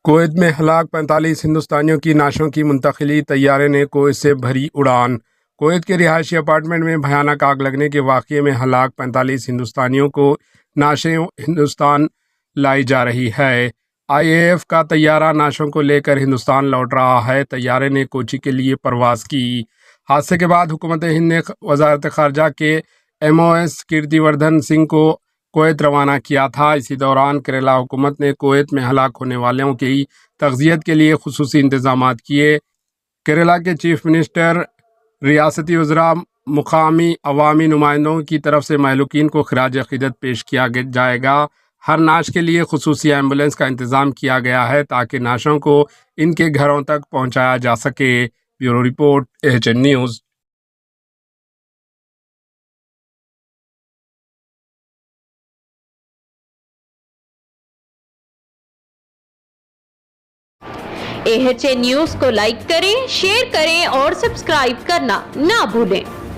Kuwait میں ہلاک 45 ہندوستانیوں کی نعشوں کی منتقلی، طیارے نے کویت سے بھری اڑان۔ کویت کے رہائشی اپارٹمنٹ میں بھیانک آگ لگنے کے واقعے میں ہلاک 45 ہندوستانیوں کو نعشیں ہندوستان لائی جا رہی ہے۔ IAF کا طیارہ نعشوں کو لے کر ہندوستان لوٹ رہا ہے۔ طیارے نے کوچی کے لیے پرواز کی۔ حادثے کے بعد حکومت ہند نے وزارت خارجہ کے MOS کیرتی وردھن سنگھ کو کویت روانہ کیا تھا۔ اسی دوران کیرلا حکومت نے کویت میں ہلاک ہونے والوں کی تغذیت کے لیے خصوصی انتظامات کیے۔ کیرلا کے چیف منسٹر، ریاستی وزراء، مقامی عوامی نمائندوں کی طرف سے مہلوکین کو خراج عقیدت پیش کیا جائے گا۔ ہر نعش کے لیے خصوصی ایمبولینس کا انتظام کیا گیا ہے تاکہ نعشوں کو ان کے گھروں تک پہنچایا جا سکے۔ Bureau report, AHN news. AHN news کو لائک کریں، شیئر کریں اور سبسکرائب کرنا نہ بھولیں۔